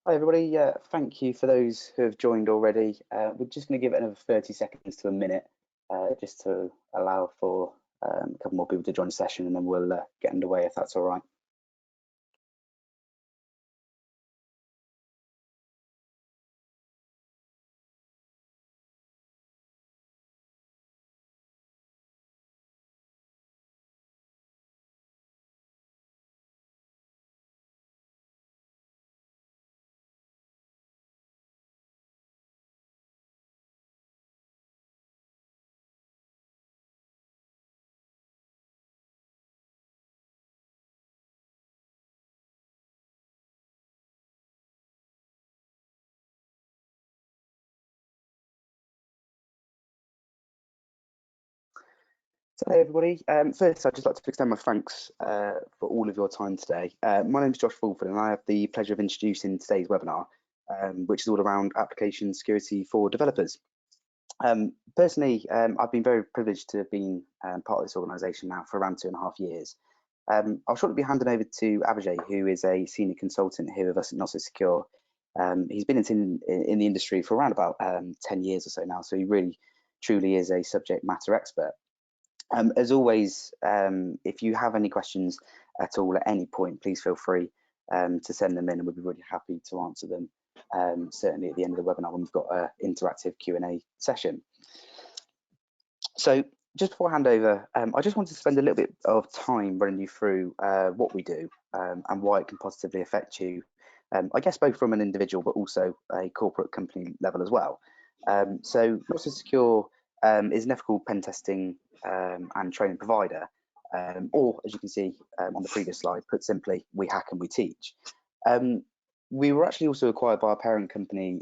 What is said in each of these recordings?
Hi everybody, thank you for those who have joined already. We're just going to give it another 30 seconds to a minute just to allow for a couple more people to join the session, and then we'll get underway if that's all right. So hey everybody, first I'd just like to extend my thanks for all of your time today. My name is Josh Fulford and I have the pleasure of introducing today's webinar, which is all around application security for developers. Personally, I've been very privileged to have been part of this organisation now for around 2.5 years. I'll shortly be handing over to Abhijay, who is a senior consultant here with us at NotSoSecure. He's been in the industry for around about 10 years or so now, so he really truly is a subject matter expert. As always, if you have any questions at all at any point, please feel free to send them in and we'll be really happy to answer them, certainly at the end of the webinar when we've got an interactive Q&A session. So just before I hand over, I just wanted to spend a little bit of time running you through what we do and why it can positively affect you, I guess both from an individual but also a corporate company level as well. So NotSoSecure is an ethical pen testing and training provider, or as you can see on the previous slide, put simply, we hack and we teach. We were actually also acquired by our parent company,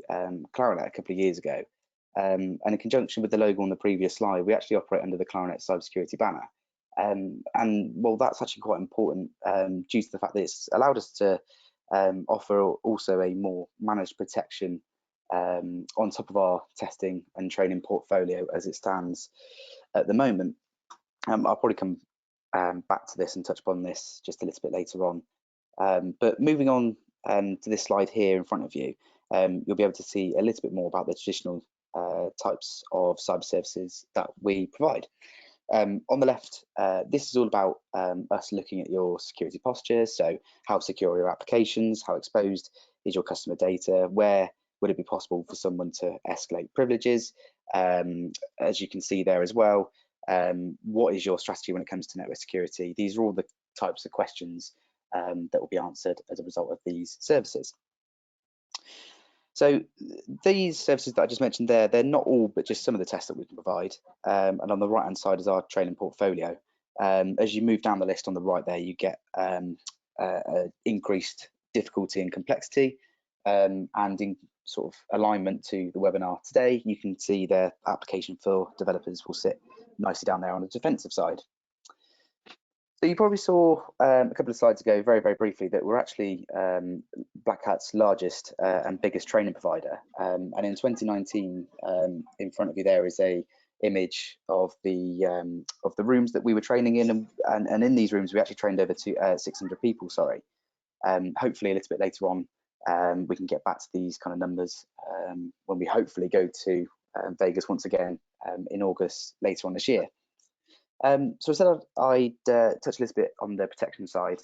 Claranet, a couple of years ago, and in conjunction with the logo on the previous slide, we actually operate under the Claranet Cyber Security banner. And well, that's actually quite important due to the fact that it's allowed us to offer also a more managed protection on top of our testing and training portfolio as it stands at the moment. I'll probably come back to this and touch upon this just a little bit later on. But moving on to this slide here in front of you, you'll be able to see a little bit more about the traditional types of cyber services that we provide. On the left, this is all about us looking at your security posture. So how secure are your applications? How exposed is your customer data? Where would it be possible for someone to escalate privileges? As you can see there as well, what is your strategy when it comes to network security? These are all the types of questions that will be answered as a result of these services. So these services that I just mentioned there, they're not all, but just some of the tests that we can provide. And on the right-hand side is our training portfolio. As you move down the list on the right there, you get increased difficulty and complexity. And in sort of alignment to the webinar today, you can see the application for developers will sit nicely down there on the defensive side. So you probably saw a couple of slides ago, very, very briefly, that we're actually Black Hat's largest and biggest training provider. And in 2019, in front of you there is a image of the rooms that we were training in, and in these rooms we actually trained over 600 people. Sorry. Hopefully a little bit later on we can get back to these kind of numbers when we hopefully go to Vegas once again in August later on this year. So instead I'd touch a little bit on the protection side.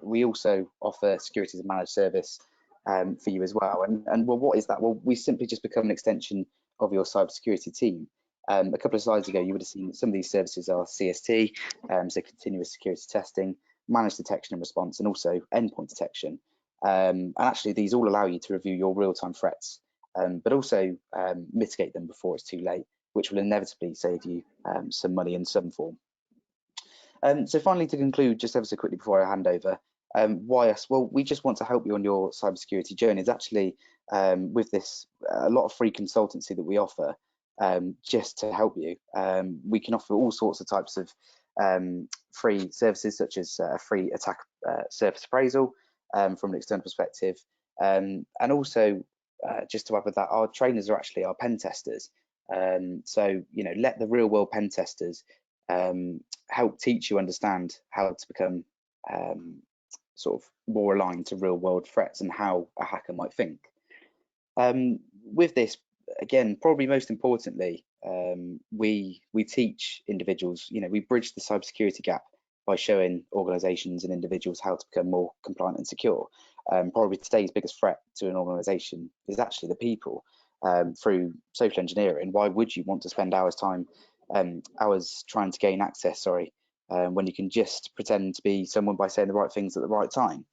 We also offer security as a managed service for you as well. And well, what is that? Well, we simply just become an extension of your cybersecurity team. A couple of slides ago, you would have seen that some of these services are CST, so continuous security testing, managed detection and response, and also endpoint detection. And actually, these all allow you to review your real-time threats, but also mitigate them before it's too late, which will inevitably save you some money in some form. So finally, to conclude, just ever so quickly before I hand over, why us? Well, we just want to help you on your cybersecurity journey. It's actually with this a lot of free consultancy that we offer just to help you. We can offer all sorts of types of free services, such as free attack surface appraisal from an external perspective, and also just to add with that, our trainers are actually our pen testers. So, you know, let the real world pen testers help teach you understand how to become sort of more aligned to real world threats and how a hacker might think. With this, again, probably most importantly, we teach individuals, we bridge the cybersecurity gap by showing organizations and individuals how to become more compliant and secure. Probably today's biggest threat to an organization is actually the people. Through social engineering, why would you want to spend hours trying to gain access, when you can just pretend to be someone by saying the right things at the right time?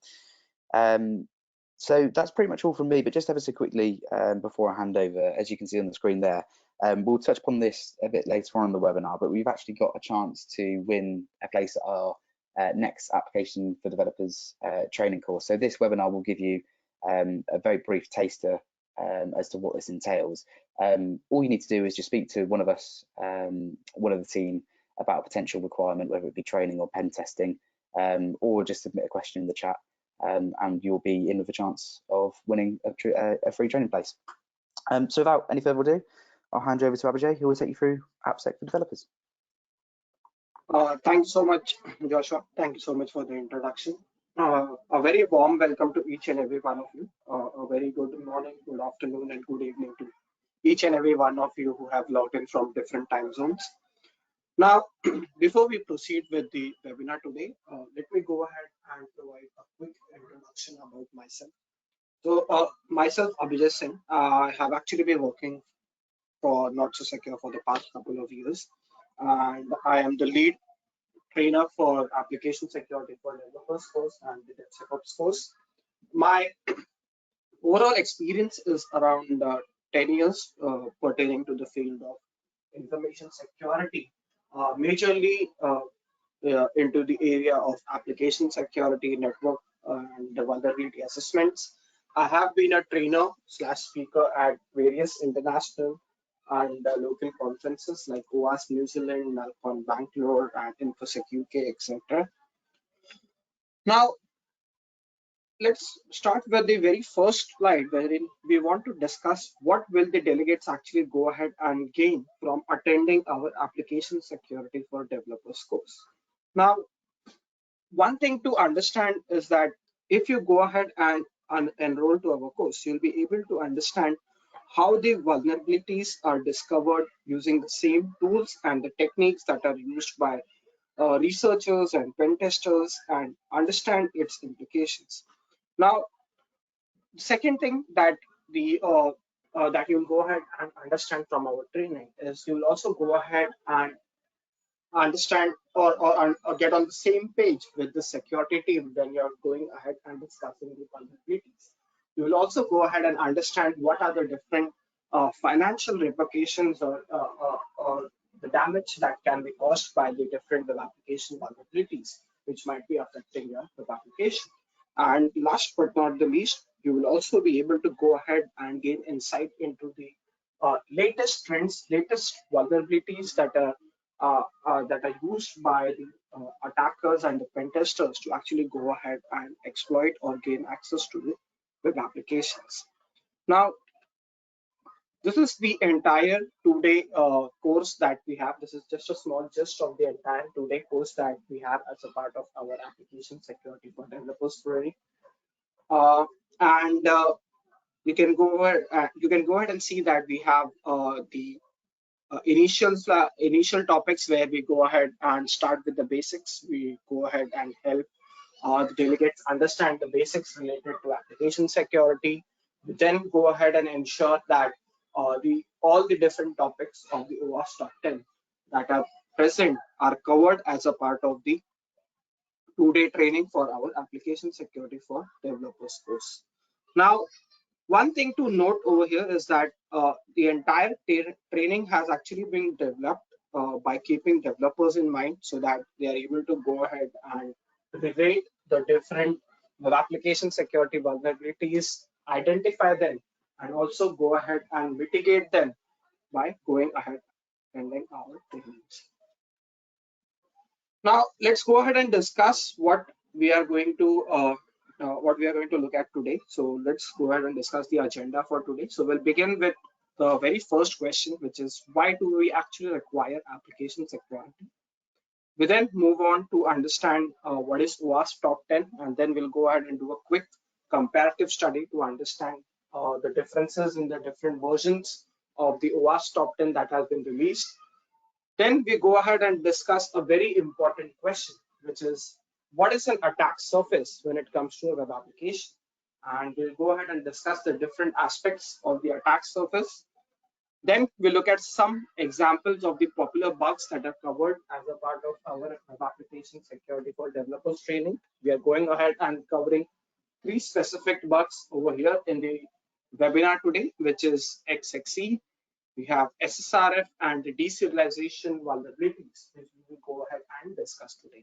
So that's pretty much all from me, but just ever so quickly, before I hand over, as you can see on the screen there, we'll touch upon this a bit later on in the webinar, but we've actually got a chance to win a place at our next application for developers training course. So this webinar will give you a very brief taster as to what this entails. All you need to do is just speak to one of us, one of the team, about a potential requirement, whether it be training or pen testing, or just submit a question in the chat, and you'll be in with a chance of winning a free training place. So without any further ado, I'll hand you over to Abhijay, who will take you through AppSec for developers. Thank you so much, Joshua. Thank you so much for the introduction. A very warm welcome to each and every one of you. A very good morning, good afternoon, and good evening to each and every one of you who have logged in from different time zones. Now, before we proceed with the webinar today, let me go ahead and provide a quick introduction about myself. So, myself, Abhijay Singh, I have actually been working for NotSoSecure for the past couple of years, and I am the lead trainer for application security for developers course and the DevSecOps course. My overall experience is around 10 years pertaining to the field of information security, majorly into the area of application security, network, and vulnerability assessments. I have been a trainer / speaker at various international and local conferences like OWASP New Zealand, Nalcon Bangalore, and InfoSec UK, etc. Now, let's start with the very first slide, wherein we want to discuss what will the delegates actually go ahead and gain from attending our application security for developers course. Now, one thing to understand is that if you go ahead and enroll to our course, you'll be able to understand how the vulnerabilities are discovered using the same tools and the techniques that are used by researchers and pen testers, and understand its implications. Now, the second thing that that you'll go ahead and understand from our training is you'll also go ahead and understand or get on the same page with the security team when you're going ahead and discussing the vulnerabilities. You will also go ahead and understand what are the different financial repercussions or the damage that can be caused by the different web application vulnerabilities, which might be affecting your web application. And last but not the least, you will also be able to go ahead and gain insight into the latest trends, latest vulnerabilities that are used by the attackers and the pen testers to actually go ahead and exploit or gain access to the web applications. Now, this is the entire two-day course that we have. This is just a small gist of the entire two-day course that we have as a part of our application security for developers training. You can go ahead and see that we have the initial topics where we go ahead and start with the basics. We go ahead and help the delegates understand the basics related to application security. We then go ahead and ensure that all the different topics of the OWASP top 10 that are present are covered as a part of the two-day training for our application security for developers course. Now, one thing to note over here is that the entire training has actually been developed by keeping developers in mind, so that they are able to go ahead and relate the different web application security vulnerabilities, identify them, and also go ahead and mitigate them by going ahead and attending our trainings. Now, let's go ahead and discuss what we are going to look at today. So let's go ahead and discuss the agenda for today. So we'll begin with the very first question, which is why do we actually require application security? We then move on to understand what is OWASP top 10, and then we'll go ahead and do a quick comparative study to understand the differences in the different versions of the OWASP top 10 that has been released. Then we go ahead and discuss a very important question, which is what is an attack surface when it comes to a web application? And we'll go ahead and discuss the different aspects of the attack surface. Then we look at some examples of the popular bugs that are covered as a part of our web application security for developers training. We are going ahead and covering 3 specific bugs over here in the webinar today, which is XXE. We have SSRF and the deserialization vulnerabilities, which we will go ahead and discuss today.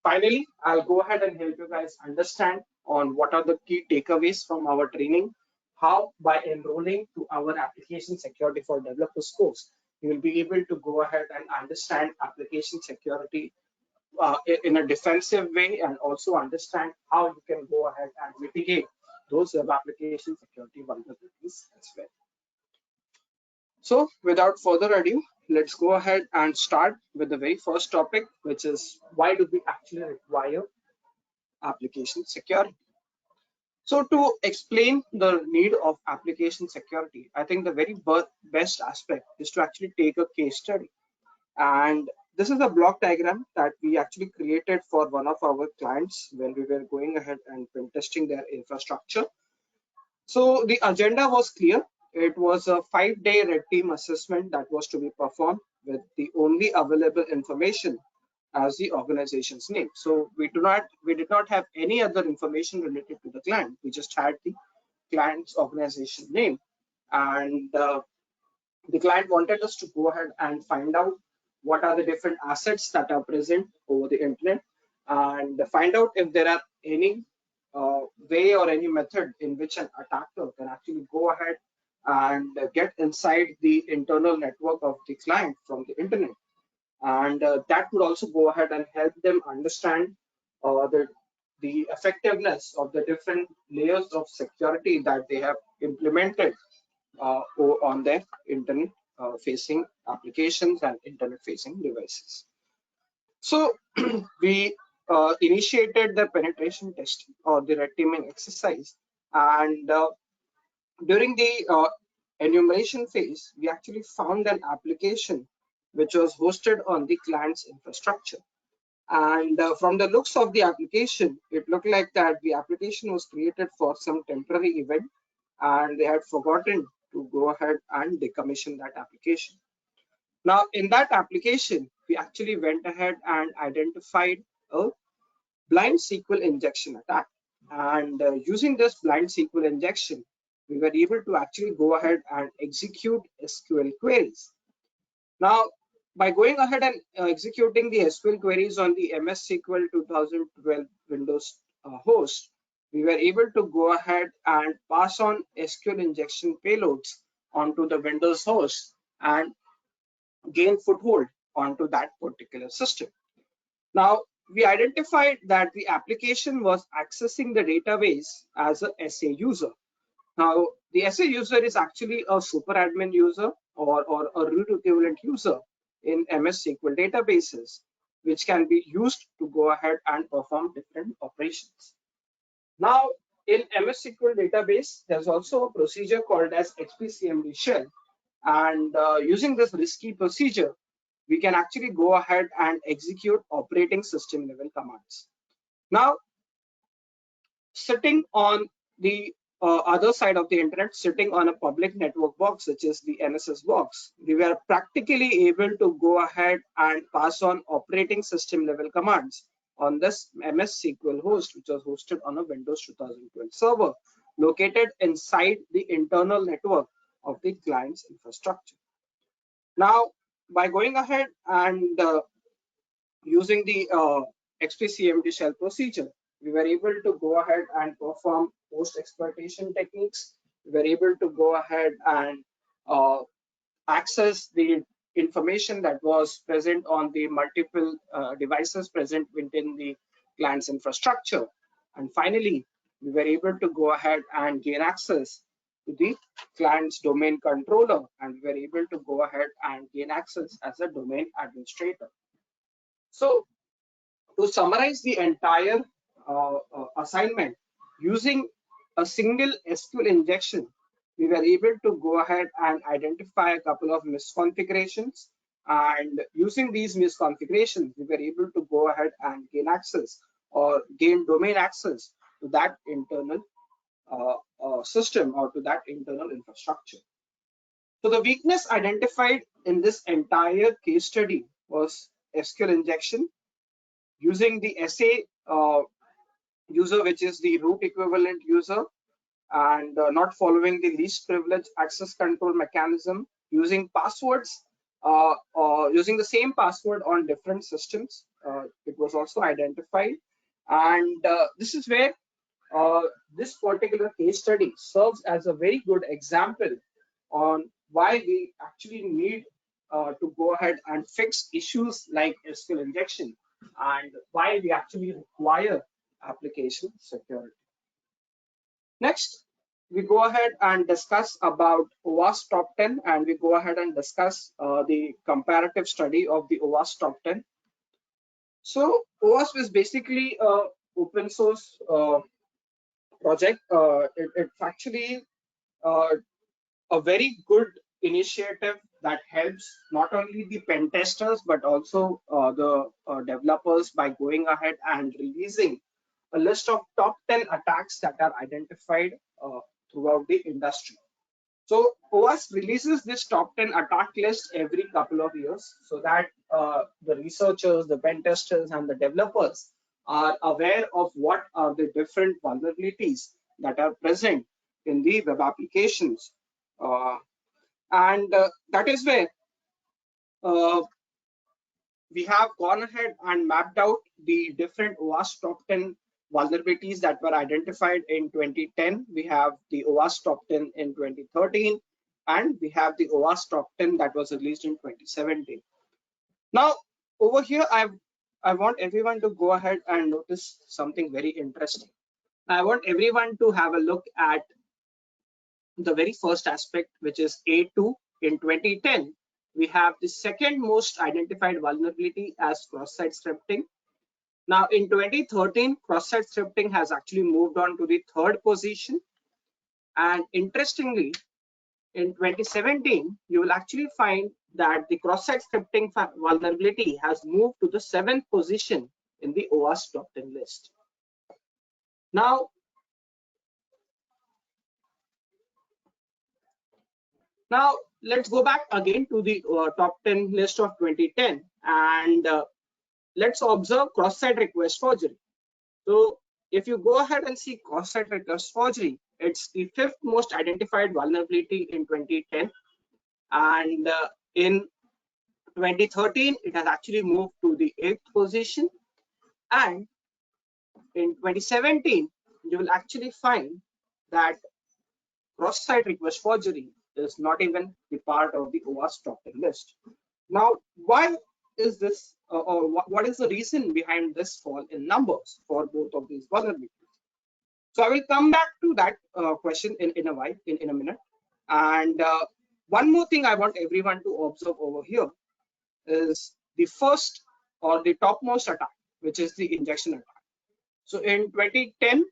Finally, I'll go ahead and help you guys understand on what are the key takeaways from our training, how by enrolling to our application security for developers course, you will be able to go ahead and understand application security in a defensive way, and also understand how you can go ahead and mitigate those web application security vulnerabilities as well. So without further ado, let's go ahead and start with the very first topic, which is why do we actually require application security? So to explain the need of application security, I think the very best aspect is to actually take a case study. And this is a block diagram that we actually created for one of our clients when we were going ahead and pen testing their infrastructure. So the agenda was clear. It was a 5-day red team assessment that was to be performed with the only available information as the organization's name. So we did not have any other information related to the client. We just had the client's organization name, and the client wanted us to go ahead and find out what are the different assets that are present over the internet, and find out if there are any way or any method in which an attacker can actually go ahead and get inside the internal network of the client from the internet. And that would also go ahead and help them understand the effectiveness of the different layers of security that they have implemented on their internet facing applications and internet facing devices. So we initiated the penetration testing or the red teaming exercise, and during the enumeration phase, we actually found an application which was hosted on the client's infrastructure. And from the looks of the application, it looked like that the application was created for some temporary event, and they had forgotten to go ahead and decommission that application. Now, in that application, we actually went ahead and identified a blind SQL injection attack. And using this blind SQL injection, we were able to actually go ahead and execute SQL queries. Now, by going ahead and executing the SQL queries on the MS SQL 2012 Windows host, we were able to go ahead and pass on SQL injection payloads onto the Windows host and gain foothold onto that particular system. Now, we identified that the application was accessing the database as a SA user. Now, the SA user is actually a super admin user or a root equivalent user in MS SQL databases, which can be used to go ahead and perform different operations. Now, in MS SQL database, there's also a procedure called as XPCMD shell. And using this risky procedure, we can actually go ahead and execute operating system level commands. Now, sitting on the other side of the internet, sitting on a public network box, which is the NSS box, we were practically able to go ahead and pass on operating system level commands on this MS SQL host, which was hosted on a Windows 2012 server located inside the internal network of the client's infrastructure. Now, by going ahead and using the XPCMD shell procedure, we were able to go ahead and perform post-exploitation techniques. We were able to go ahead and access the information that was present on the multiple devices present within the client's infrastructure. And finally, we were able to go ahead and gain access to the client's domain controller, and we were able to go ahead and gain access as a domain administrator. So to summarize the entire assignment, using a single SQL injection, we were able to go ahead and identify a couple of misconfigurations. And using these misconfigurations, we were able to go ahead and gain access or gain domain access to that internal system or to that internal infrastructure. So the weakness identified in this entire case study was SQL injection using the SA user, which is the root equivalent user, and not following the least privilege access control mechanism, using passwords, using the same password on different systems. It was also identified. And this is where this particular case study serves as a very good example on why we actually need to go ahead and fix issues like SQL injection and why we actually require application security. Next, we go ahead and discuss about OWASP top 10, and we go ahead and discuss the comparative study of the OWASP top 10. So OWASP is basically a open source project. It's actually a very good initiative that helps not only the pen testers but also the developers by going ahead and releasing a list of top 10 attacks that are identified throughout the industry. So OWASP releases this top 10 attack list every couple of years so that the researchers, the pen testers, and the developers are aware of what are the different vulnerabilities that are present in the web applications. And that is where we have gone ahead and mapped out the different OWASP top 10 vulnerabilities that were identified in 2010. We have the OWASP top 10 in 2013, and we have the OWASP top 10 that was released in 2017. Now, over here, I want everyone to go ahead and notice something very interesting. I want everyone to have a look at the very first aspect, which is A2. In 2010, we have the second most identified vulnerability as cross-site scripting. Now, in 2013, cross-site scripting has actually moved on to the third position. And interestingly, in 2017, you will actually find that the cross-site scripting vulnerability has moved to the 7th position in the OWASP top 10 list. Now, let's go back again to the top 10 list of 2010 and let's observe cross-site request forgery. So if you go ahead and see cross-site request forgery, it's the 5th most identified vulnerability in 2010. And in 2013, it has actually moved to the 8th position. And in 2017, you will actually find that cross-site request forgery is not even the part of the OWASP top 10 list. Now, why is this, or what is the reason behind this fall in numbers for both of these vulnerabilities? So I will come back to that question in a while, in a minute. And one more thing I want everyone to observe over here is the first or the topmost attack, which is the injection attack. So in 2010,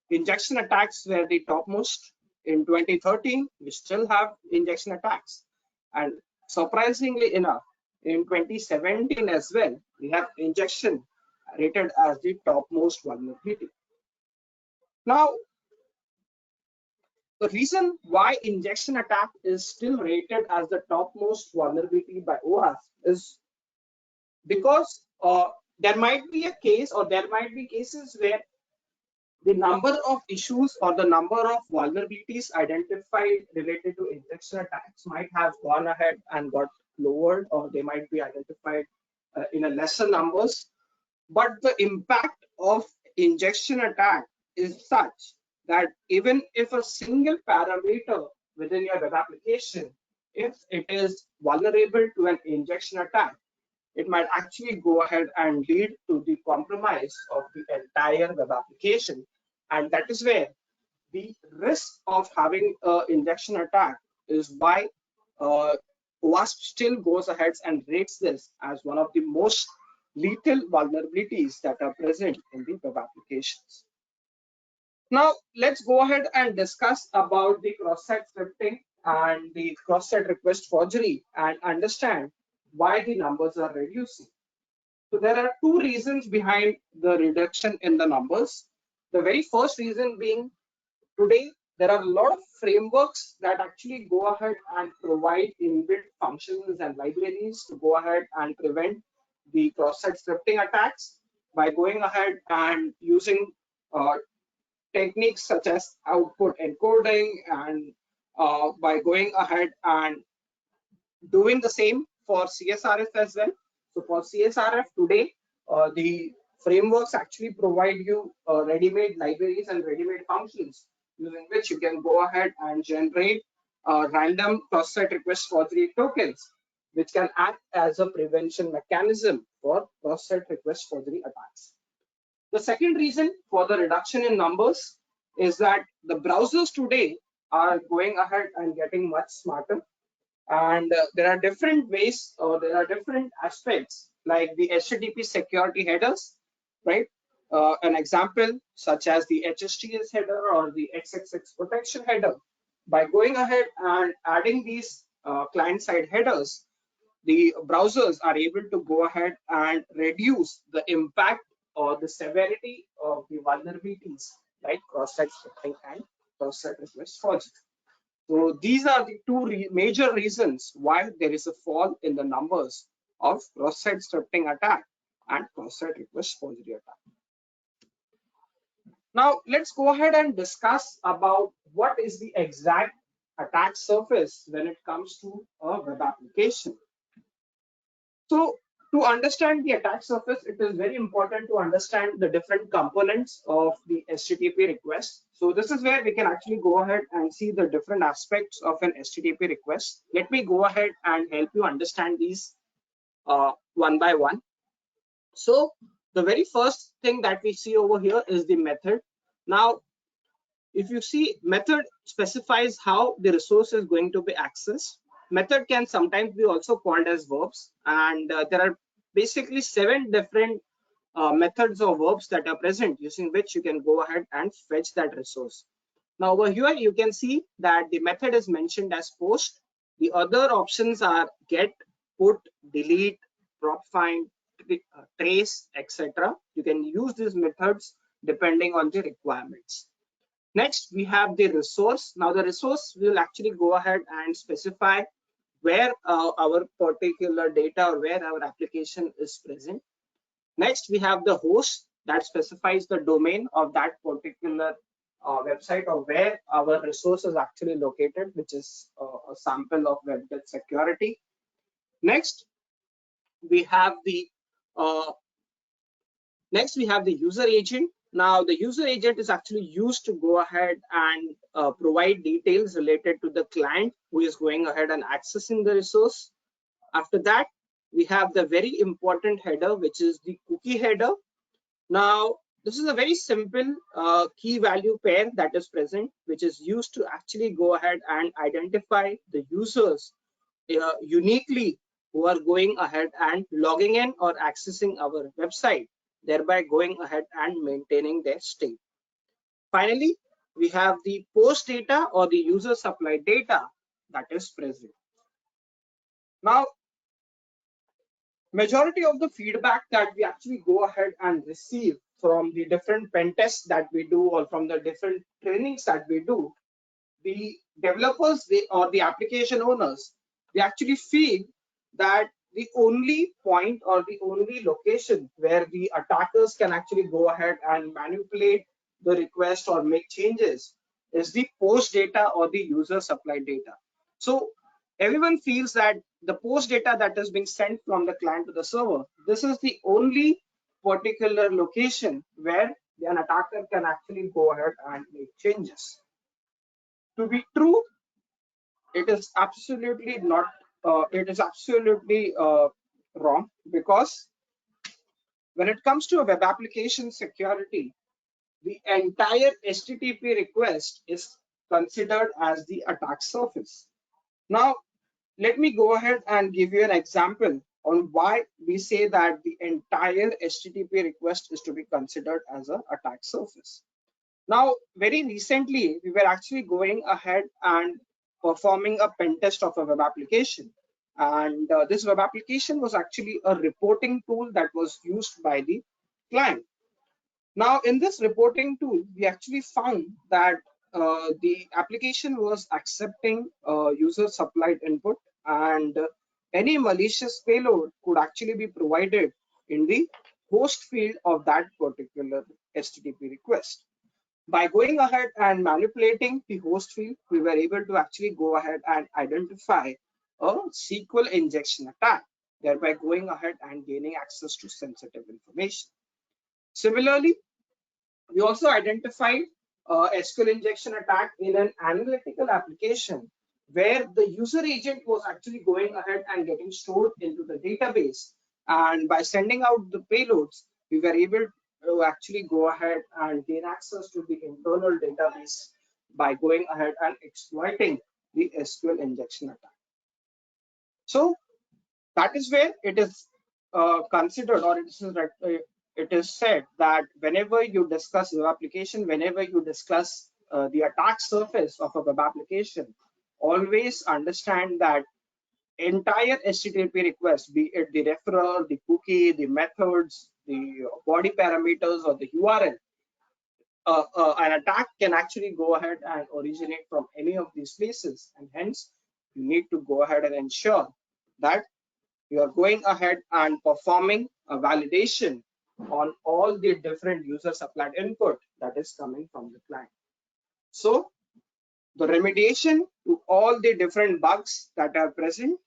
injection attacks were the topmost. In 2013, we still have injection attacks. And surprisingly enough, in 2017 as well, we have injection rated as the topmost vulnerability. Now, the reason why injection attack is still rated as the topmost vulnerability by OWASP is because there might be a case, or there might be cases where the number of issues or the number of vulnerabilities identified related to injection attacks might have gone ahead and got lowered, or they might be identified in a lesser numbers. But the impact of injection attack is such that even if a single parameter within your web application, if it is vulnerable to an injection attack, it might actually go ahead and lead to the compromise of the entire web application. And that is where the risk of having an injection attack is why OWASP still goes ahead and rates this as one of the most lethal vulnerabilities that are present in the web applications. Now, let's go ahead and discuss about the cross-site scripting and the cross-site request forgery and understand why the numbers are reducing. So there are two reasons behind the reduction in the numbers. The very first reason being, today there are a lot of frameworks that actually go ahead and provide inbuilt functions and libraries to go ahead and prevent the cross-site scripting attacks by going ahead and using techniques such as output encoding and by going ahead and doing the same for CSRF as well. So for CSRF today, the frameworks actually provide you ready-made libraries and ready-made functions using which you can go ahead and generate random cross-site request forgery tokens, which can act as a prevention mechanism for cross-site request forgery attacks. The second reason for the reduction in numbers is that the browsers today are going ahead and getting much smarter. And there are different ways, or there are different aspects like the HTTP security headers, right? An example such as the HSTS header or the XXX protection header. By going ahead and adding these client-side headers, the browsers are able to go ahead and reduce the impact or the severity of the vulnerabilities like cross-site scripting and cross-site request forgery. So these are the two major reasons why there is a fall in the numbers of cross-site scripting attack and cross-site request forgery attack. Now let's go ahead and discuss about what is the exact attack surface when it comes to a web application. So to understand the attack surface, it is very important to understand the different components of the HTTP request. So this is where we can actually go ahead and see the different aspects of an HTTP request. Let me go ahead and help you understand these one by one. So the very first thing that we see over here is the method. Now, if you see, method specifies how the resource is going to be accessed. Method can sometimes be also called as verbs, and there are basically 7 different methods or verbs that are present using which you can go ahead and fetch that resource. Now over here you can see that the method is mentioned as post. The other options are get, put, delete, prop find, trace, etc. You can use these methods depending on the requirements. Next, we have the resource. Now the resource will actually go ahead and specify where our particular data or where our application is present. Next, we have the host that specifies the domain of that particular website or where our resource is actually located, which is a sample of web security. Next, we have the user agent. Now, the user agent is actually used to go ahead and provide details related to the client who is going ahead and accessing the resource. After that, we have the very important header, which is the cookie header. Now, this is a very simple key value pair that is present, which is used to actually go ahead and identify the users uniquely who are going ahead and logging in or accessing our website, thereby going ahead and maintaining their state. Finally, we have the post data or the user supply data that is present. Now, majority of the feedback that we actually go ahead and receive from the different pen tests that we do or from the different trainings that we do, the developers or the application owners, they actually feel that the only point or the only location where the attackers can actually go ahead and manipulate the request or make changes is the post data or the user supply data. So everyone feels that the post data that is being sent from the client to the server, this is the only particular location where an attacker can actually go ahead and make changes. To be true, it is absolutely not. It is absolutely wrong, because when it comes to a web application security, the entire HTTP request is considered as the attack surface. Now, let me go ahead and give you an example on why we say that the entire HTTP request is to be considered as an attack surface. Now, very recently, we were actually going ahead and performing a pen test of a web application. And this web application was actually a reporting tool that was used by the client. Now, in this reporting tool, we actually found that the application was accepting user supplied input, and any malicious payload could actually be provided in the host field of that particular HTTP request. By going ahead and manipulating the host field, we were able to actually go ahead and identify a SQL injection attack, thereby going ahead and gaining access to sensitive information. Similarly, we also identified SQL injection attack in an analytical application where the user agent was actually going ahead and getting stored into the database. And by sending out the payloads, we were able to actually go ahead and gain access to the internal database by going ahead and exploiting the SQL injection attack. So that is where it is considered, or it is said that whenever you discuss web application, whenever you discuss the attack surface of a web application, always understand that entire HTTP request, be it the referrer, the cookie, the methods, the body parameters, or the URL, an attack can actually go ahead and originate from any of these places, and hence you need to go ahead and ensure that you are going ahead and performing a validation on all the different user supplied input that is coming from the client. So the remediation to all the different bugs that are present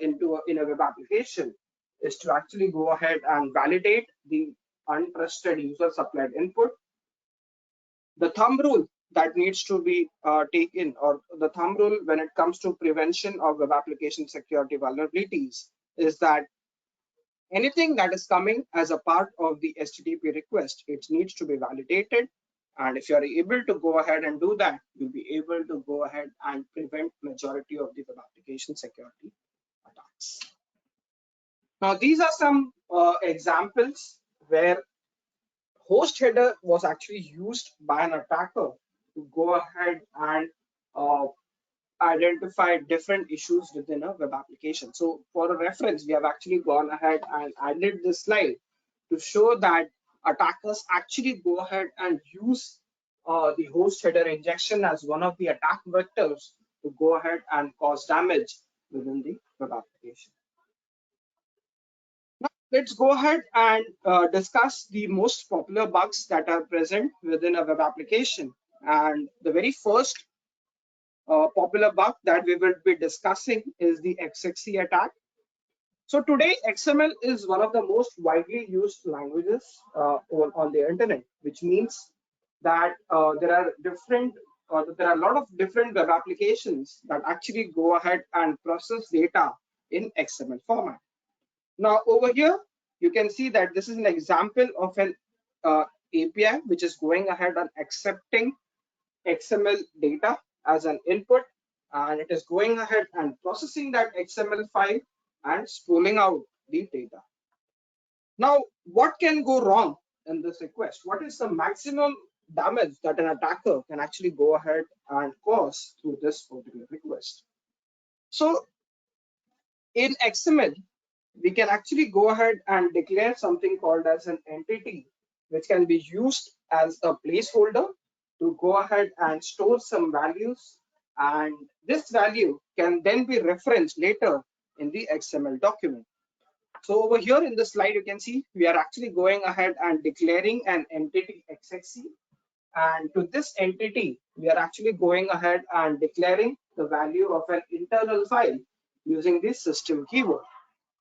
in a web application is to actually go ahead and validate the untrusted user supplied input. The thumb rule that needs to be taken, or the thumb rule when it comes to prevention of web application security vulnerabilities, is that anything that is coming as a part of the HTTP request, it needs to be validated. And if you are able to go ahead and do that, you'll be able to go ahead and prevent majority of the web application security attacks. Now, these are some examples where host header was actually used by an attacker to go ahead and identify different issues within a web application. So for a reference, we have actually gone ahead and added this slide to show that attackers actually go ahead and use the host header injection as one of the attack vectors to go ahead and cause damage within the web application. Now let's go ahead and discuss the most popular bugs that are present within a web application. And the very first popular bug that we will be discussing is the XXE attack. So today, XML is one of the most widely used languages on the internet, which means that there are a lot of different web applications that actually go ahead and process data in XML format. Now over here, you can see that this is an example of an API which is going ahead and accepting XML data as an input, and it is going ahead and processing that XML file and spooling out the data. Now, what can go wrong in this request? What is the maximum damage that an attacker can actually go ahead and cause through this particular request? So in XML, we can actually go ahead and declare something called as an entity, which can be used as a placeholder to go ahead and store some values, and this value can then be referenced later in the XML document. So over here in the slide, you can see we are actually going ahead and declaring an entity XXE, and to this entity, we are actually going ahead and declaring the value of an internal file using the system keyword,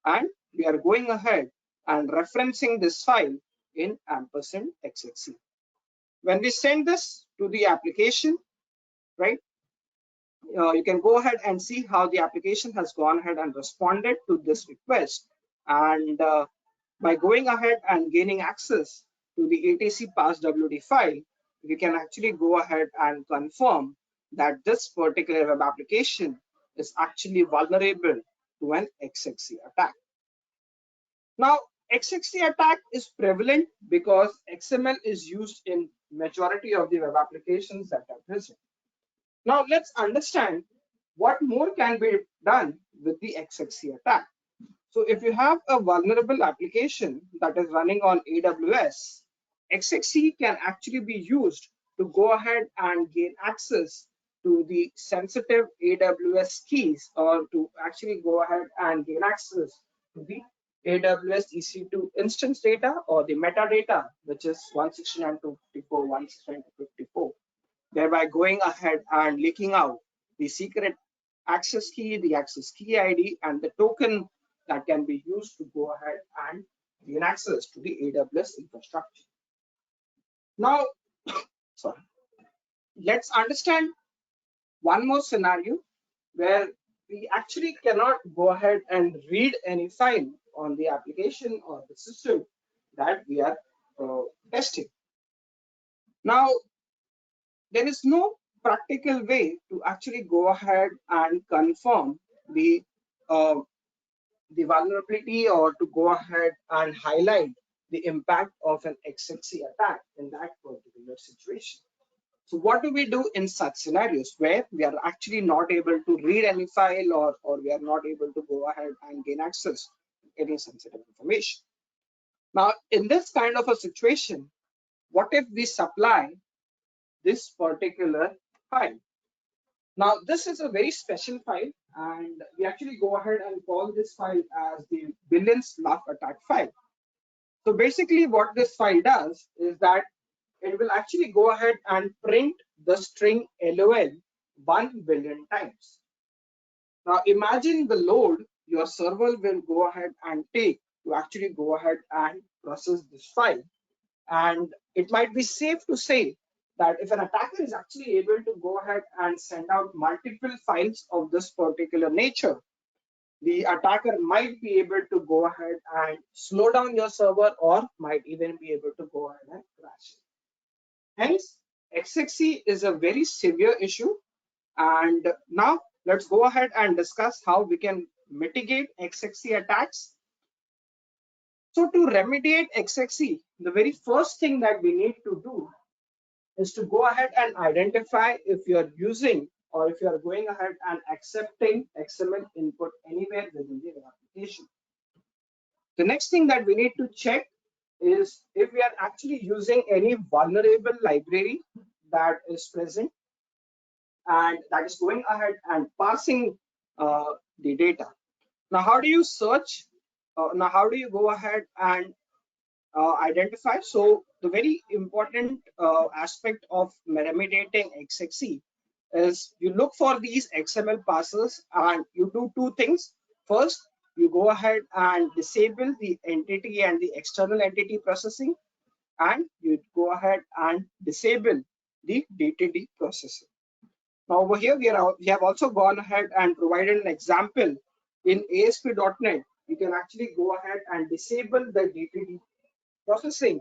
and we are going ahead and referencing this file in &XXE. When we send this to the application, right, you can go ahead and see how the application has gone ahead and responded to this request. And by going ahead and gaining access to the etc passwd file, we can actually go ahead and confirm that this particular web application is actually vulnerable to an XXE attack. Now, XXE attack is prevalent because XML is used in majority of the web applications that are present. Now, let's understand what more can be done with the XXE attack. So if you have a vulnerable application that is running on AWS, XXE can actually be used to go ahead and gain access to the sensitive AWS keys, or to actually go ahead and gain access to the AWS EC2 instance data, or the metadata, which is 169.254, 169.254, thereby going ahead and leaking out the secret access key, the access key ID, and the token that can be used to go ahead and gain access to the AWS infrastructure. Now, sorry, let's understand one more scenario where we actually cannot go ahead and read any file on the application or the system that we are testing. Now, there is no practical way to actually go ahead and confirm the vulnerability, or to go ahead and highlight the impact of an XXE attack in that particular situation. So what do we do in such scenarios where we are actually not able to read any file, or we are not able to go ahead and gain access to any sensitive information? Now, in this kind of a situation, what if we supply this particular file? Now, this is a very special file, and we actually go ahead and call this file as the billions laugh attack file. So basically what this file does is that it will actually go ahead and print the string LOL 1 billion times. Now imagine the load your server will go ahead and take to actually go ahead and process this file. And it might be safe to say that if an attacker is actually able to go ahead and send out multiple files of this particular nature, the attacker might be able to go ahead and slow down your server, or might even be able to go ahead and crash it. Hence, XXE is a very severe issue. And now let's go ahead and discuss how we can mitigate XXE attacks. So to remediate XXE, the very first thing that we need to do is to go ahead and identify if you're using, or if you're going ahead and accepting XML input anywhere within the application. The next thing that we need to check is if we are actually using any vulnerable library that is present and that is going ahead and passing the data. Now, how do you search? Now, how do you go ahead and identify? So the very important aspect of remediating XXE is you look for these XML parsers, and you do two things. First, you go ahead and disable the entity and the external entity processing, and you go ahead and disable the DTD processing. Now over here, we have also gone ahead and provided an example in ASP.NET. You can actually go ahead and disable the DTD processing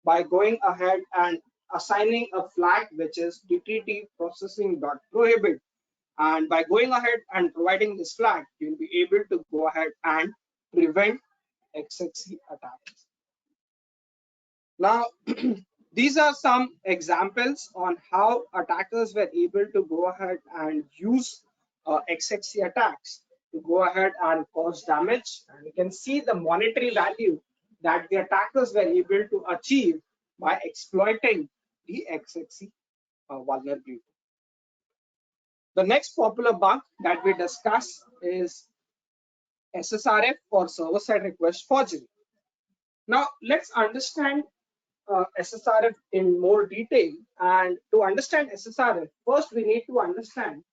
by going ahead and assigning a flag which is DTD processing.prohibit. And by going ahead and providing this flag, you'll be able to go ahead and prevent XXE attacks. Now, these are some examples on how attackers were able to go ahead and use XXE attacks to go ahead and cause damage. And you can see the monetary value that the attackers were able to achieve by exploiting the XXE vulnerability. The next popular bug that we discuss is SSRF, or server-side request forgery. Now, let's understand SSRF in more detail. And to understand SSRF, first we need to understand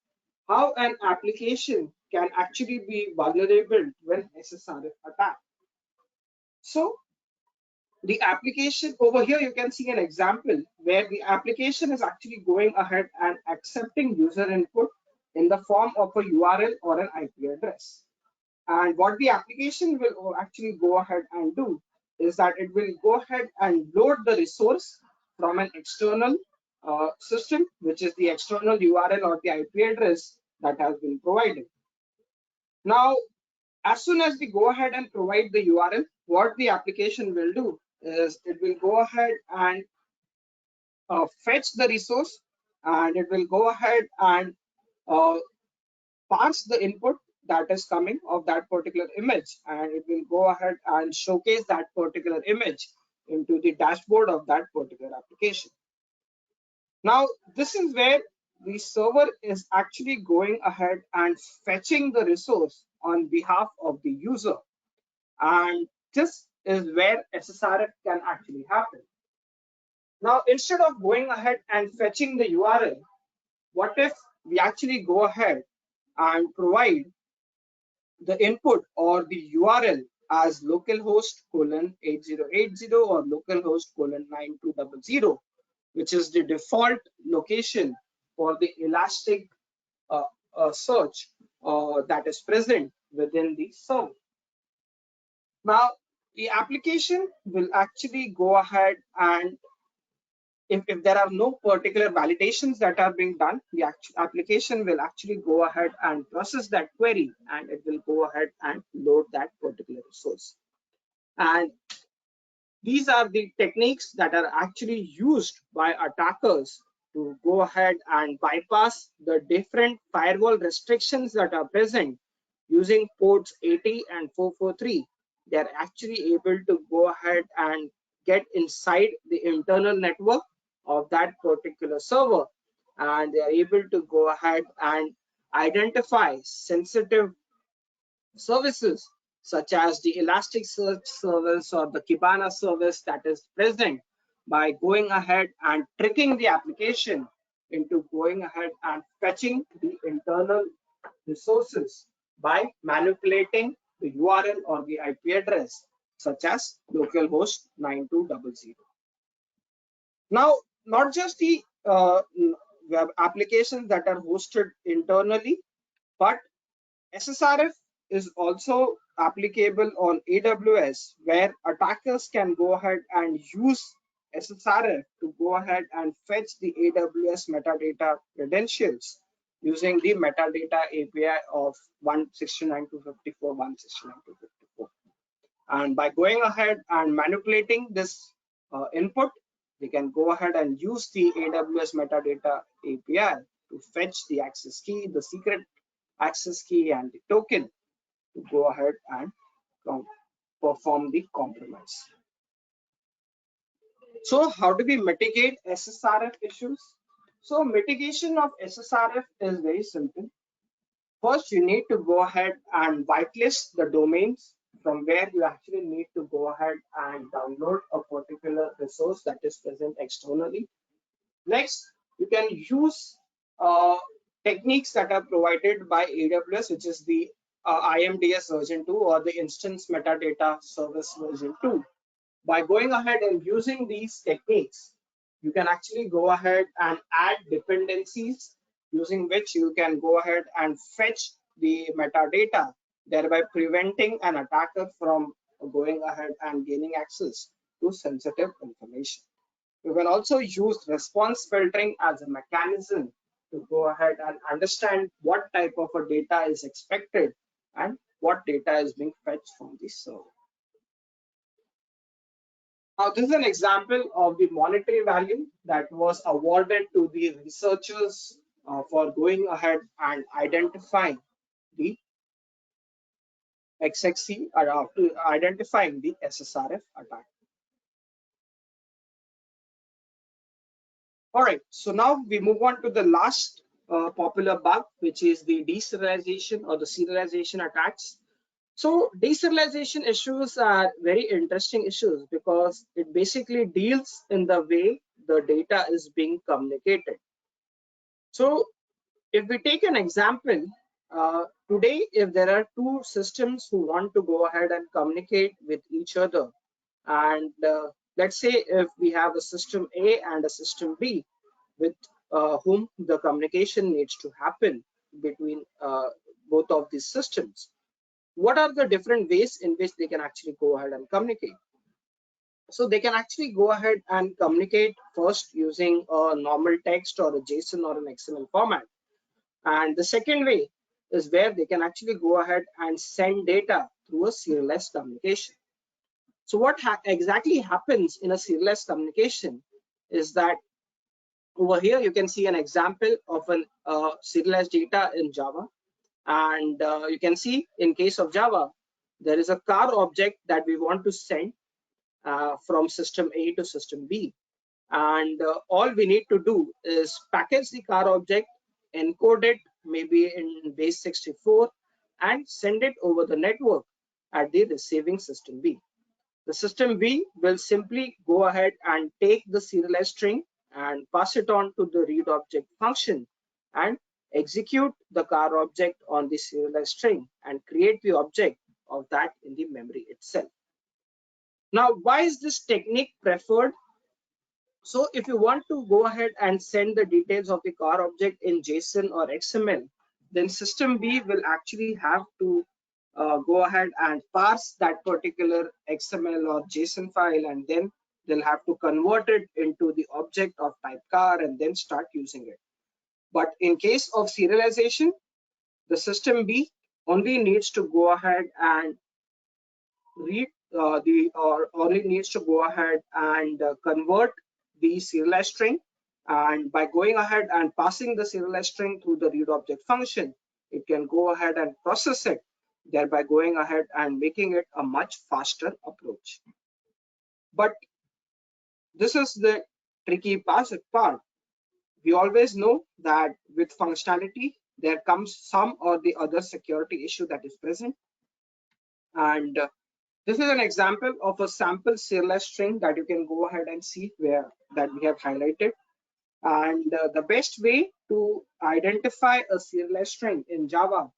how an application can actually be vulnerable when SSRF attacked. So the application over here, you can see an example where the application is actually going ahead and accepting user input in the form of a URL or an IP address. And what the application will actually go ahead and do is that it will go ahead and load the resource from an external system, which is the external URL or the IP address that has been provided. Now, as soon as we go ahead and provide the URL, what the application will do is it will go ahead and fetch the resource, and it will go ahead and uh, parse the input that is coming of that particular image, and it will go ahead and showcase that particular image into the dashboard of that particular application. Now, this is where the server is actually going ahead and fetching the resource on behalf of the user. And this is where SSRF can actually happen. Now, instead of going ahead and fetching the URL, what if we actually go ahead and provide the input or the URL as localhost colon 8080 or localhost colon 9200, which is the default location for the Elastic search that is present within the server. Now, the application will actually go ahead and if there are no particular validations that are being done, the application will actually go ahead and process that query, and it will go ahead and load that particular resource. And these are the techniques that are actually used by attackers to go ahead and bypass the different firewall restrictions that are present using ports 80 and 443. They're actually able to go ahead and get inside the internal network of that particular server, and they are able to go ahead and identify sensitive services such as the Elasticsearch service or the Kibana service that is present by going ahead and tricking the application into going ahead and fetching the internal resources by manipulating the URL or the IP address such as localhost 9200. Now, not just the web applications that are hosted internally, but SSRF is also applicable on AWS, where attackers can go ahead and use SSRF to go ahead and fetch the AWS metadata credentials using the metadata API of 169.254, 169.254. And by going ahead and manipulating this input, we can go ahead and use the AWS metadata API to fetch the access key, the secret access key, and the token to go ahead and perform the compromise. So how do we mitigate SSRF issues? So mitigation of SSRF is very simple. First, you need to go ahead and whitelist the domains from where you actually need to go ahead and download a particular resource that is present externally. Next, you can use techniques that are provided by AWS, which is the IMDS version 2 or the Instance Metadata Service version 2. By going ahead and using these techniques, you can actually go ahead and add dependencies using which you can go ahead and fetch the metadata, thereby preventing an attacker from going ahead and gaining access to sensitive information. You can also use response filtering as a mechanism to go ahead and understand what type of a data is expected and what data is being fetched from the server. Now, this is an example of the monetary value that was awarded to the researchers for going ahead and identifying the XXE or after identifying the SSRF attack. All right, so now we move on to the last popular bug, which is the deserialization or the serialization attacks. So deserialization issues are very interesting issues because it basically deals in the way the data is being communicated. So if we take an example, today, if there are two systems who want to go ahead and communicate with each other, and let's say if we have a system A and a system B with whom the communication needs to happen between both of these systems, what are the different ways in which they can actually go ahead and communicate? So they can actually go ahead and communicate first using a normal text or a JSON or an XML format. And the second way is where they can actually go ahead and send data through a serialized communication. So what exactly happens in a serialized communication is that over here you can see an example of an serialized data in Java. And you can see in case of Java, there is a car object that we want to send from system A to system B. And all we need to do is package the car object, encode it maybe in base 64, and send it over the network at the receiving system B. The system B will simply go ahead and take the serialized string and pass it on to the read object function and execute the car object on the serialized string and create the object of that in the memory itself. Now, why is this technique preferred? So if you want to go ahead and send the details of the car object in JSON or XML, then system B will actually have to go ahead and parse that particular XML or JSON file, and then they'll have to convert it into the object of type car and then start using it. But in case of serialization, the system B only needs to go ahead and read or only needs to go ahead and convert the serialized string, and by going ahead and passing the serialized string through the read object function, it can go ahead and process it, thereby going ahead and making it a much faster approach. But this is the tricky part. We always know that with functionality there comes some or the other security issue that is present, and this is an example of a sample serialized string that you can go ahead and see where that we have highlighted. And the best way to identify a serialized string in Java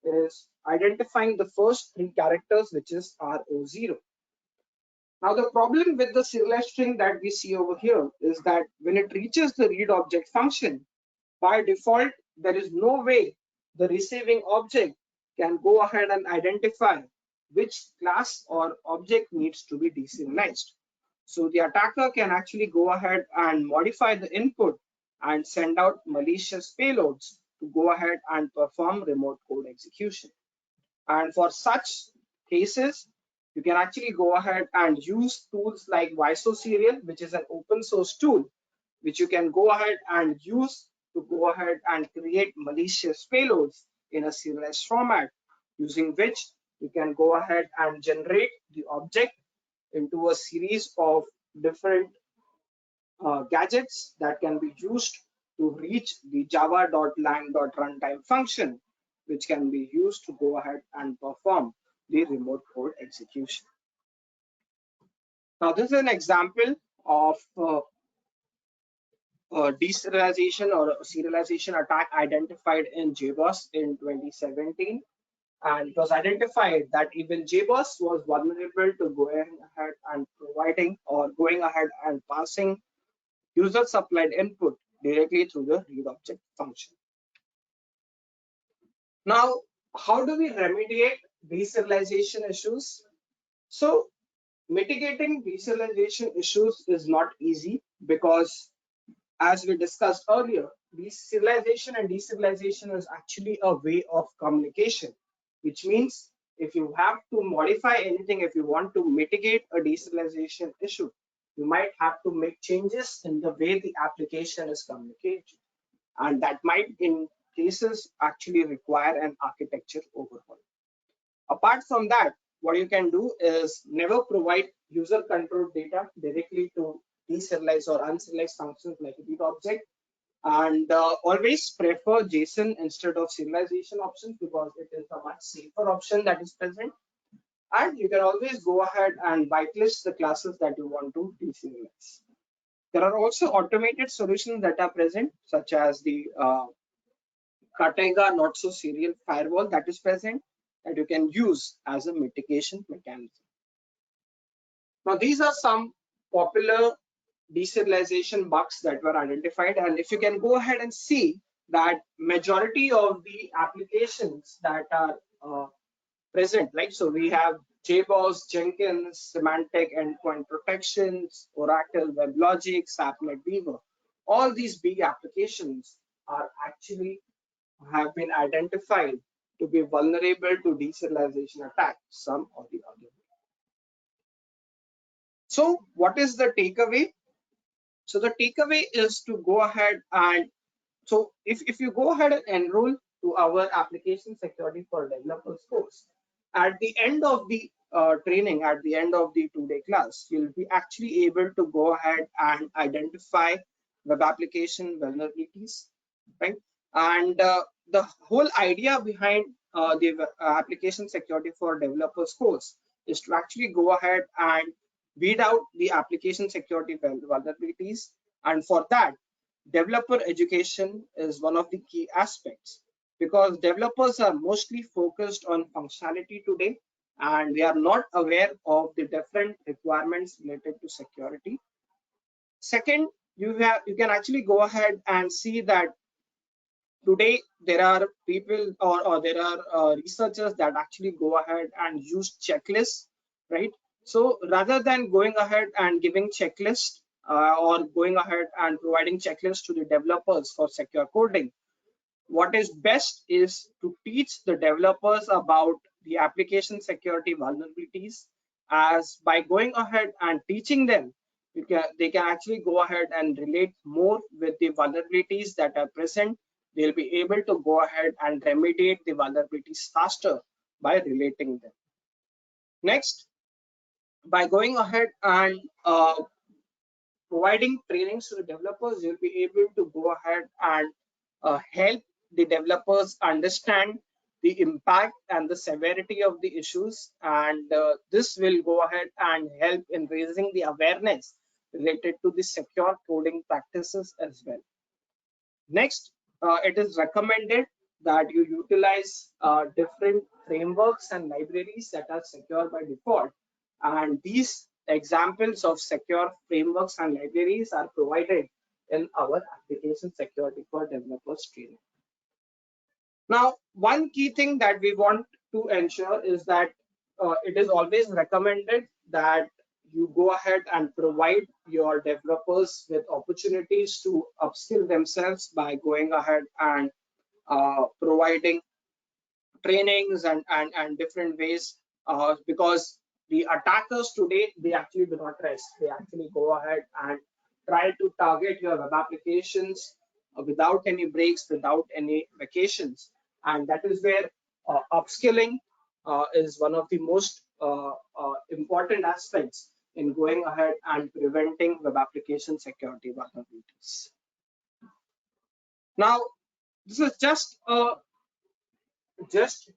is identifying the first three characters, which is RO0. Now, the problem with the serialized string that we see over here is that when it reaches the read object function, by default, there is no way the receiving object can go ahead and identify which class or object needs to be deserialized. So the attacker can actually go ahead and modify the input and send out malicious payloads to go ahead and perform remote code execution. And for such cases, you can actually go ahead and use tools like NotSoSecure, which is an open source tool, which you can go ahead and use to go ahead and create malicious payloads in a serialized format, using which you can go ahead and generate the object into a series of different gadgets that can be used to reach the java.lang.runtime function, which can be used to go ahead and perform the remote code execution. Now, this is an example of deserialization or serialization attack identified in JBoss in 2017. And it was identified that even JBoss was vulnerable to going ahead and providing or going ahead and passing user supplied input directly through the read object function. Now, how do we remediate deserialization issues? So, mitigating deserialization issues is not easy because, as we discussed earlier, serialization and deserialization is actually a way of communication, which means if you have to modify anything, if you want to mitigate a deserialization issue, you might have to make changes in the way the application is communicated. And that might, in cases, actually require an architecture overhaul. Apart from that, what you can do is never provide user controlled data directly to deserialized or unserialized functions like a read object, and always prefer JSON instead of serialization options because it is a much safer option that is present. And you can always go ahead and whitelist the classes that you want to deserialize. There are also automated solutions that are present, such as the Katega NotSoSecure firewall that is present that you can use as a mitigation mechanism. Now, these are some popular deserialization bugs that were identified, and if you can go ahead and see that majority of the applications that are present, like so we have JBoss, Jenkins, Semantic Endpoint Protections, Oracle WebLogic, SAP NetWeaver. All these big applications are actually have been identified to be vulnerable to deserialization attack, some or the other. So what is the takeaway? So the takeaway is to go ahead and, so if you go ahead and enroll to our application security for developers course, at the end of the training, at the end of the 2-day class, you'll be actually able to go ahead and identify web application vulnerabilities, right? And the whole idea behind the application security for developers course is to actually go ahead and weed out the application security vulnerabilities. And for that, developer education is one of the key aspects, because developers are mostly focused on functionality today, and they are not aware of the different requirements related to security. Second, you can actually go ahead and see that today there are people, or there are researchers that actually go ahead and use checklists, right? So rather than going ahead and giving checklist, or going ahead and providing checklists to the developers for secure coding, what is best is to teach the developers about the application security vulnerabilities. As by going ahead and teaching them, they can actually go ahead and relate more with the vulnerabilities that are present. They'll be able to go ahead and remediate the vulnerabilities faster by relating them. Next, by going ahead and providing trainings to the developers, you'll be able to go ahead and help the developers understand the impact and the severity of the issues, and this will go ahead and help in raising the awareness related to the secure coding practices as well. Next, it is recommended that you utilize different frameworks and libraries that are secure by default, and these examples of secure frameworks and libraries are provided in our application security for developers training. Now, one key thing that we want to ensure is that it is always recommended that you go ahead and provide your developers with opportunities to upskill themselves by going ahead and providing trainings and different ways, because the attackers today, they actually do not rest. They actually go ahead and try to target your web applications without any breaks, without any vacations. And that is where upskilling is one of the most important aspects in going ahead and preventing web application security vulnerabilities. Now, this is just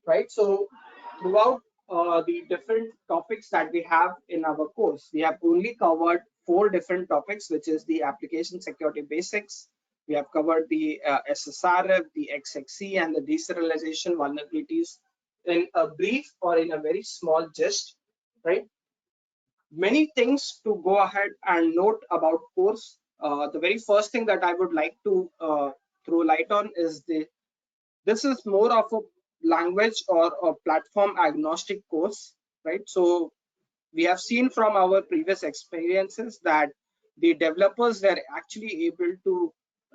right. So throughout the different topics that we have in our course, we have only covered 4 different topics, which is the application security basics. We have covered the SSRF, the XXE, and the deserialization vulnerabilities in a brief or in a very small gist, right? Many things to go ahead and note about course. The very first thing that I would like to throw light on is this is more of a language or a platform agnostic course, right? So we have seen from our previous experiences that the developers were actually able to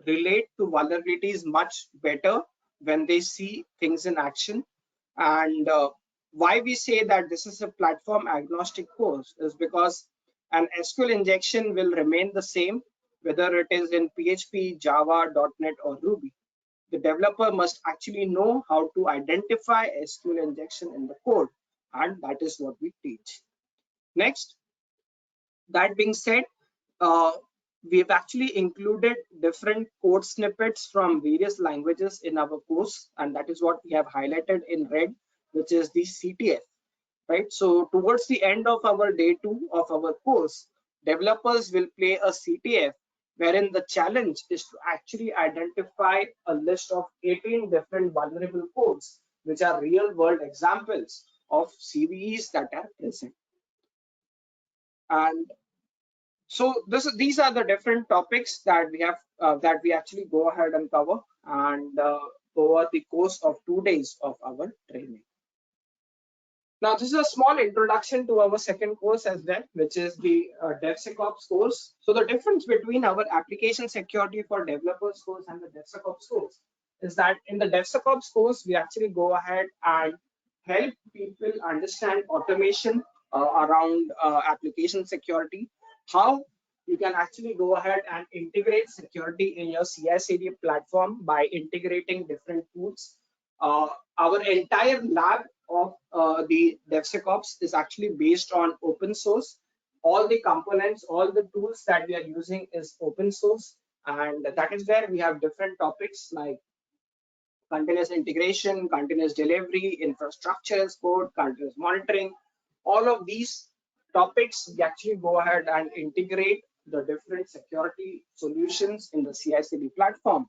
relate to vulnerabilities much better when they see things in action. And why we say that this is a platform agnostic course is because an SQL injection will remain the same, whether it is in PHP, Java, .NET, or Ruby. The developer must actually know how to identify SQL injection in the code, and that is what we teach. Next, that being said, we've actually included different code snippets from various languages in our course, and that is what we have highlighted in red, which is the CTF, right? So towards the end of our day 2 of our course, developers will play a CTF, wherein the challenge is to actually identify a list of 18 different vulnerable codes, which are real world examples of CVEs that are present. And so these are the different topics that we have that we actually go ahead and cover, and over the course of 2 days of our training. Now, this is a small introduction to our second course as well, which is the DevSecOps course. So the difference between our application security for developers course and the DevSecOps course is that in the DevSecOps course, we actually go ahead and help people understand automation, around application security, how you can actually go ahead and integrate security in your CI/CD platform by integrating different tools. Our entire lab of the DevSecOps is actually based on open source. All the components, all the tools that we are using is open source, and that is where we have different topics like continuous integration, continuous delivery, infrastructure as code, continuous monitoring. All of these topics, we actually go ahead and integrate the different security solutions in the CI/CD platform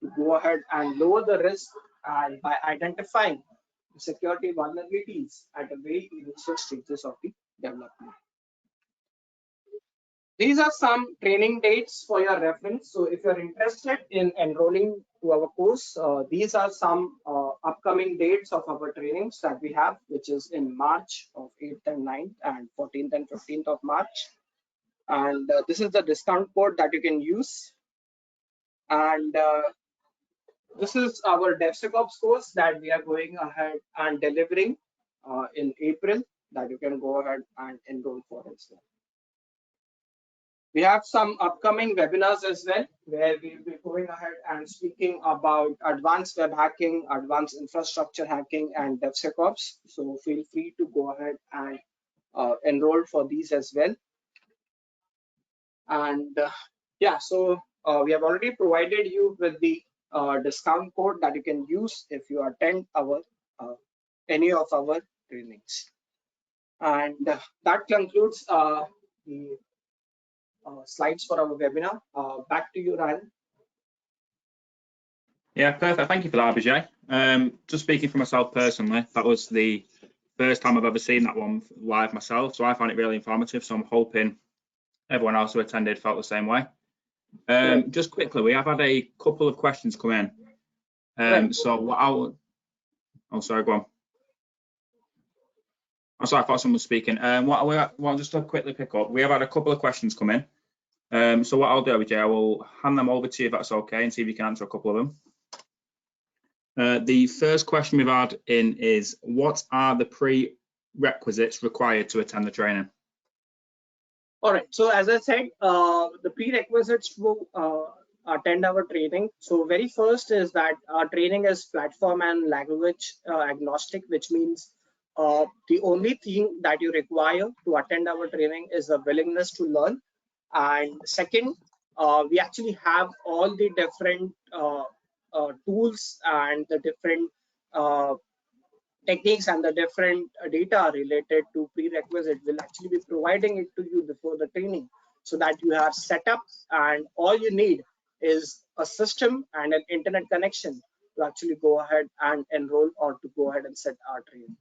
to go ahead and lower the risk and by identifying security vulnerabilities at the very initial stages of the development. These are some training dates for your reference. So if you're interested in enrolling to our course, these are some upcoming dates of our trainings that we have, which is in March of 8th and 9th and 14th and 15th of March. And this is the discount code that you can use. And this is our DevSecOps course that we are going ahead and delivering in April that you can go ahead and enroll for as well. We have some upcoming webinars as well, where we'll be going ahead and speaking about advanced web hacking, advanced infrastructure hacking, and DevSecOps. So feel free to go ahead and enroll for these as well. And yeah, so we have already provided you with the discount code that you can use if you attend our any of our trainings. And that concludes the slides for our webinar. Back to you, Ryan. Yeah, perfect. Thank you for that, Abhijay. Just speaking for myself personally, that was the first time I've ever seen that one live myself, so I found it really informative. So I'm hoping everyone else who attended felt the same way. Just quickly, we have had a couple of questions come in. So what I'll... Oh, sorry, go on. I'm sorry, I thought someone was speaking. What just to quickly pick up, we have had a couple of questions come in. So what I'll do, Abhijay, I will hand them over to you if that's okay, and see if you can answer a couple of them. The first question we've had in is, what are the prerequisites required to attend the training? All right, so as I said, the prerequisites to attend our training. So very first is that our training is platform and language agnostic, which means the only thing that you require to attend our training is a willingness to learn. And second, we actually have all the different tools and the different techniques and the different data related to prerequisite. Will actually be providing it to you before the training, so that you are set up and all you need is a system and an internet connection to actually go ahead and enroll or to go ahead and set our training.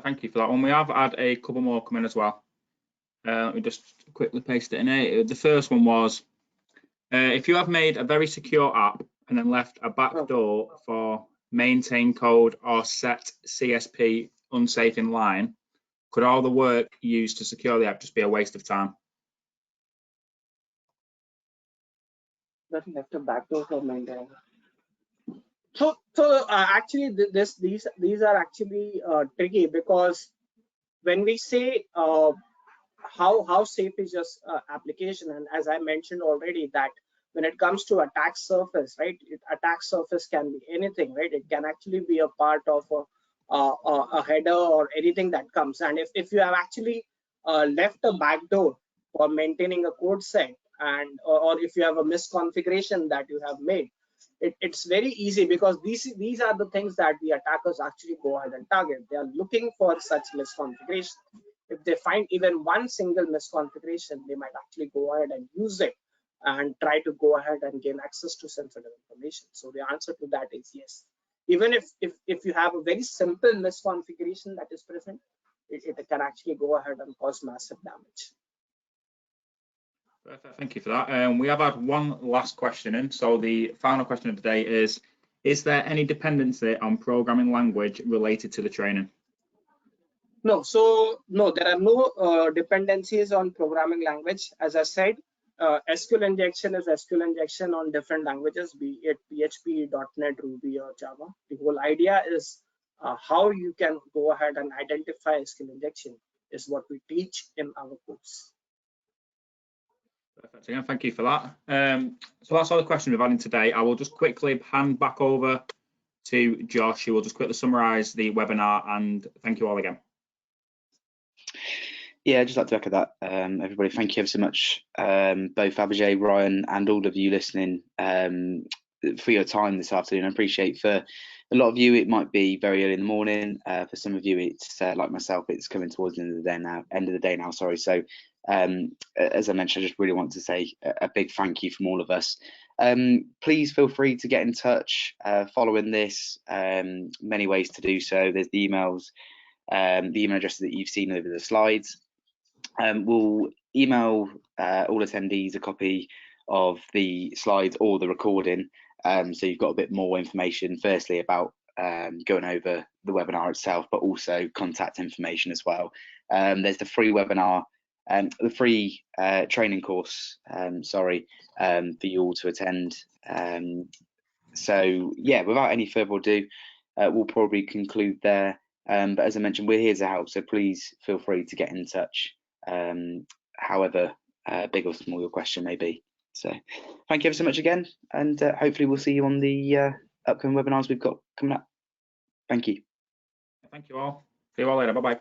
Thank you for that one. We have had a couple more come in as well. Let me just quickly paste it in here. The first one was, if you have made a very secure app and then left a backdoor for maintain code or set CSP unsafe in line, could all the work used to secure the app just be a waste of time? That left a backdoor for maintain. So actually, these are actually tricky, because when we say how safe is your application, and as I mentioned already, that when it comes to attack surface, right? Attack surface can be anything, right? It can actually be a part of a header or anything that comes. And if you have actually left a backdoor for maintaining a code set, and or if you have a misconfiguration that you have made, it's very easy, because these are the things that the attackers actually go ahead and target. They are looking for such misconfiguration. If they find even one single misconfiguration, they might actually go ahead and use it and try to go ahead and gain access to sensitive information. So the answer to that is yes. Even if you have a very simple misconfiguration that is present, it can actually go ahead and cause massive damage. Perfect. Thank you for that. We have had one last question in. So the final question of the day is there any dependency on programming language related to the training? No, so no, there are no dependencies on programming language. As I said, SQL injection is SQL injection on different languages, be it PHP, .NET, Ruby, or Java. The whole idea is how you can go ahead and identify a skill injection is what we teach in our course. Perfect. Again, thank you for that. So that's all the questions we've had in today. I will just quickly hand back over to Josh, who will just quickly summarise the webinar, and thank you all again. Yeah, I'd just like to echo that. Everybody, thank you ever so much, both Abhijay, Ryan, and all of you listening, for your time this afternoon. I appreciate for a lot of you, it might be very early in the morning. For some of you, it's like myself, it's coming towards the end of the day now. Sorry. So, as I mentioned, I just really want to say a big thank you from all of us. Please feel free to get in touch following this. Many ways to do so. There's the emails, the email addresses that you've seen over the slides. We'll email all attendees a copy of the slides or the recording, so you've got a bit more information, firstly about going over the webinar itself, but also contact information as well. There's the free webinar, the free training course, for you all to attend. So yeah, without any further ado, we'll probably conclude there. But as I mentioned, we're here to help, so please feel free to get in touch, however big or small your question may be. So thank you ever so much again, and hopefully we'll see you on the upcoming webinars we've got coming up. Thank you. Thank you all. See you all later. Bye-bye.